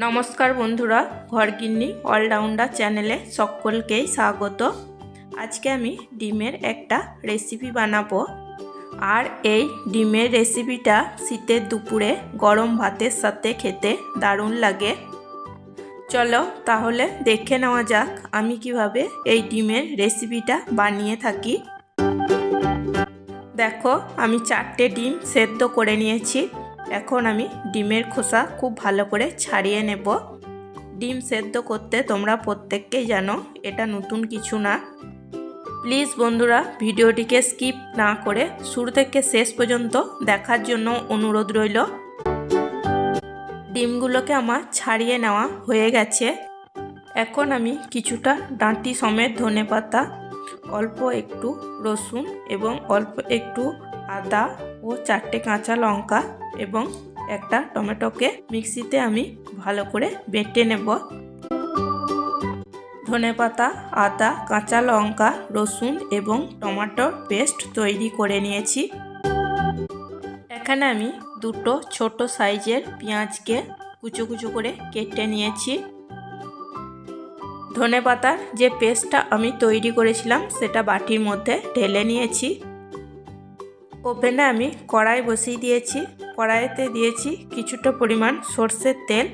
নমস্কার বন্ধুরা, ঘরগিন্নি অলরাউন্ডার চ্যানেলে সকলকেই স্বাগত। আজকে আমি ডিমের একটা রেসিপি বানাবো। আর এই ডিমের রেসিপিটা শীতের দুপুরে গরম ভাতের সাথে খেতে দারুণ লাগে। চলো তাহলে দেখে নেওয়া যাক আমি কিভাবে এই ডিমের রেসিপিটা বানিয়ে থাকি। দেখো, আমি 4টে ডিম সেদ্ধ করে নিয়েছি। এখন আমি ডিমের খোসা খুব ভালো করে ছাড়িয়ে নেব। ডিম সেদ্ধ করতে তোমরা প্রত্যেককেই জানো, এটা নতুন কিছু না। প্লিজ বন্ধুরা, ভিডিওটিকে স্কিপ না করে শুরু থেকে শেষ পর্যন্ত দেখার জন্য অনুরোধ রইল। ডিমগুলোকে আমার ছাড়িয়ে নেওয়া হয়ে গেছে। এখন আমি কিছুটা ডাঁটি সমেত ধনেপাতা, অল্প একটু রসুন এবং অল্প একটু আদা ও 4টে কাঁচা লঙ্কা এবং একটা টমেটোকে মিক্সিতে আমি ভালো করে বেটে নেব। ধনেপাতা, আদা, কাঁচা লঙ্কা, রসুন এবং টমেটোর পেস্ট তৈরি করে নিয়েছি। এখানে আমি 2টো ছোট সাইজের পেঁয়াজকে কুচো কুচো করে কেটে নিয়েছি। ধনেপাতার যে পেস্টটা আমি তৈরি করেছিলাম সেটা বাটির মধ্যে ঢেলে নিয়েছি। ওভেনে আমি কড়াই বসিয়ে দিয়েছি। কড়াইতে দিয়েছি কিছুটা পরিমাণ সর্ষের তেল।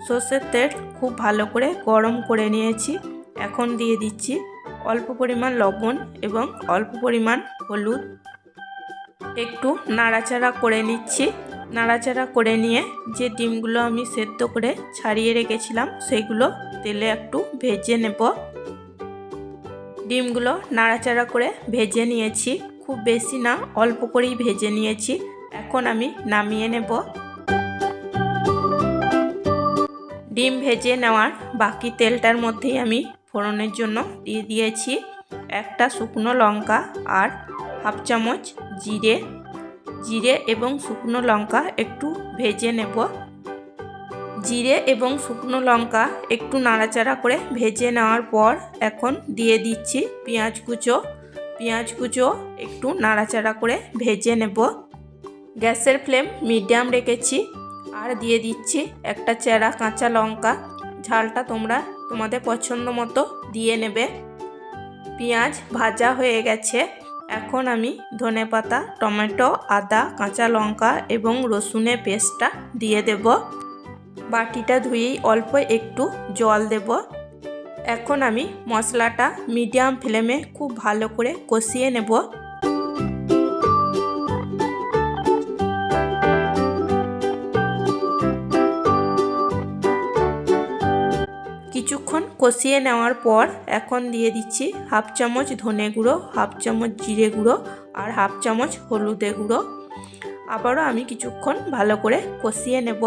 সর্ষের তেল খুব ভালো করে গরম করে নিয়েছি। এখন দিয়ে দিচ্ছি অল্প পরিমাণ লবণ এবং অল্প পরিমাণ হলুদ। একটু নাড়াচাড়া করে নিচ্ছি। নাড়াচাড়া করে নিয়ে যে ডিমগুলো আমি সেদ্ধ করে ছাড়িয়ে রেখেছিলাম সেগুলো তেলে একটু ভেজে নেব। ডিমগুলো নাড়াচাড়া করে ভেজে নিয়েছি, খুব বেশি না, অল্প করেই ভেজে নিয়েছি। এখন আমি নামিয়ে নেব। ডিম ভেজে নেওয়ার বাকি তেলটার মধ্যেই আমি ফোড়নের জন্য দিয়ে দিয়েছি একটা শুকনো লঙ্কা আর হাফ চামচ জিরে এবং শুকনো লঙ্কা একটু ভেজে নেব। জিরে এবং শুকনো লঙ্কা একটু নাড়াচাড়া করে ভেজে নেওয়ার পর এখন দিয়ে দিচ্ছি পেঁয়াজ কুচো একটু নাড়াচাড়া করে ভেজে নেব। গ্যাসের ফ্লেম মিডিয়াম রেখেছি। আর দিয়ে দিচ্ছি একটা চেরা কাঁচা লঙ্কা। ঝালটা তোমরা তোমাদের পছন্দ মতো দিয়ে নেবে। পেঁয়াজ ভাজা হয়ে গেছে। এখন আমি ধনেপাতা, টমেটো, আদা, কাঁচা লঙ্কা এবং রসুনের পেস্টটা দিয়ে দেব। বাটিটা ধুয়েই অল্প একটু জল দেব। এখন আমি মশলাটা মিডিয়াম ফ্লেমে খুব ভালো করে কষিয়ে নেব। কিছুক্ষণ কষিয়ে নেওয়ার পর এখন দিয়ে দিচ্ছি হাফ চামচ ধনে গুঁড়ো, হাফ চামচ জিরে গুঁড়ো আর হাফ চামচ হলুদের গুঁড়ো। আবারও আমি কিছুক্ষণ ভালো করে কষিয়ে নেব।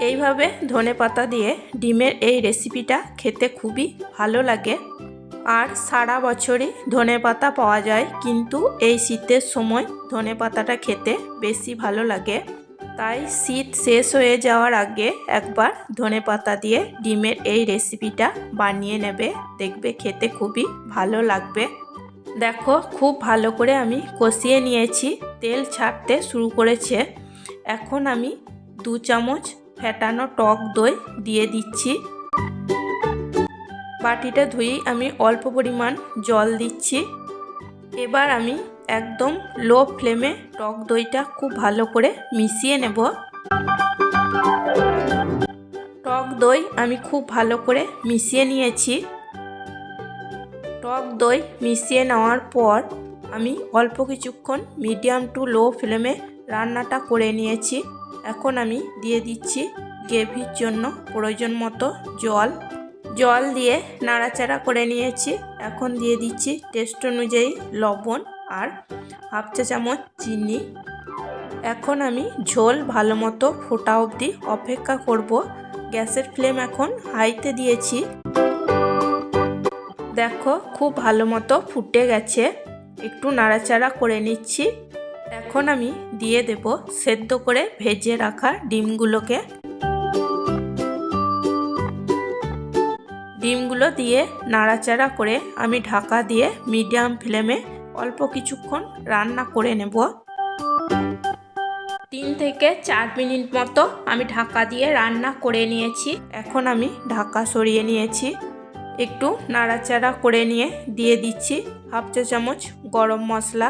এইভাবে ধনেপাতা দিয়ে ডিমের এই রেসিপিটা খেতে খুবই ভালো লাগে। আর সারা বছরই ধনেপাতা পাওয়া যায়, কিন্তু এই শীতের সময় ধনেপাতাটা খেতে বেশি ভালো লাগে। তাই শীত শেষ হয়ে যাওয়ার আগে একবার ধনেপাতা দিয়ে ডিমের এই রেসিপিটা বানিয়ে নেবে, দেখবে খেতে খুবই ভালো লাগবে। দেখো, খুব ভালো করে আমি কষিয়ে নিয়েছি, তেল ছাড়তে শুরু করেছে। এখন আমি 2 চামচ ফেটানো টক দই দিয়ে দিচ্ছি। বাটিটা ধুয়েই আমি অল্প পরিমাণ জল দিচ্ছি। এবার আমি একদম লো ফ্লেমে টক দইটা খুব ভালো করে মিশিয়ে নেব। টক দই আমি খুব ভালো করে মিশিয়ে নিয়েছি। টক দই মিশিয়ে নেওয়ার পর আমি অল্প কিছুক্ষণ মিডিয়াম টু লো ফ্লেমে রান্নাটা করে নিয়েছি। এখন আমি দিয়ে দিচ্ছি গ্রেভির জন্য প্রয়োজন মতো জল দিয়ে নাড়াচাড়া করে নিয়েছি। এখন দিয়ে দিচ্ছি টেস্ট অনুযায়ী লবণ আর হাফ চা চামচ চিনি। এখন আমি ঝোল ভালো মতো ফোটা অবধি অপেক্ষা করব। গ্যাসের ফ্লেম এখন হাইতে দিয়েছি। দেখো, খুব ভালো মতো ফুটে গেছে। একটু নাড়াচাড়া করে নিচ্ছি। এখন আমি দিয়ে দেব সেদ্ধ করে ভেজে রাখা ডিমগুলোকে। ডিমগুলো দিয়ে নাড়াচাড়া করে আমি ঢাকা দিয়ে মিডিয়াম ফ্লেমে অল্প কিছুক্ষণ রান্না করে নেব। 3 থেকে 4 মিনিট মতো আমি ঢাকা দিয়ে রান্না করে নিয়েছি। এখন আমি ঢাকা সরিয়ে নিয়েছি। একটু নাড়াচাড়া করে নিয়ে দিয়ে দিচ্ছি হাফ চা চামচ গরম মশলা।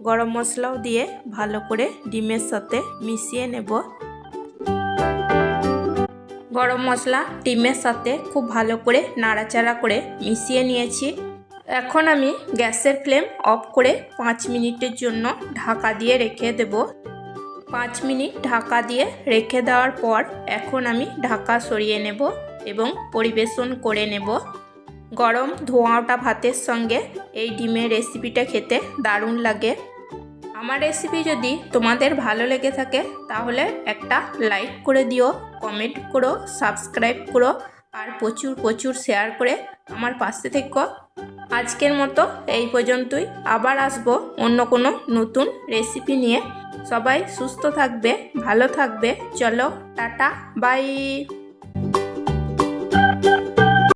গরম মশলাও দিয়ে ভালো করে ডিমের সাথে মিশিয়ে নেব। গরম মশলা ডিমের সাথে খুব ভালো করে নাড়াচাড়া করে মিশিয়ে নিয়েছি। এখন আমি গ্যাসের ফ্লেম অফ করে 5 মিনিটের জন্য ঢাকা দিয়ে রেখে দেব। 5 মিনিট ঢাকা দিয়ে রেখে দেওয়ার পর এখন আমি ঢাকা সরিয়ে নেব এবং পরিবেশন করে নেব। গরম ধোয়া ওঠা ভাতের সঙ্গে এই ডিমের রেসিপিটা খেতে দারুণ লাগে। আমার রেসিপি যদি তোমাদের ভালো লেগে থাকে তাহলে একটা লাইক করে দিও, কমেন্ট করো, সাবস্ক্রাইব করো আর প্রচুর প্রচুর শেয়ার করে আমার পাশে থেকো। আজকের মতো এই পর্যন্তই। আবার আসবো অন্য কোনো নতুন রেসিপি নিয়ে। সবাই সুস্থ থাকবে, ভালো থাকবে। চলো টাটা, বাই।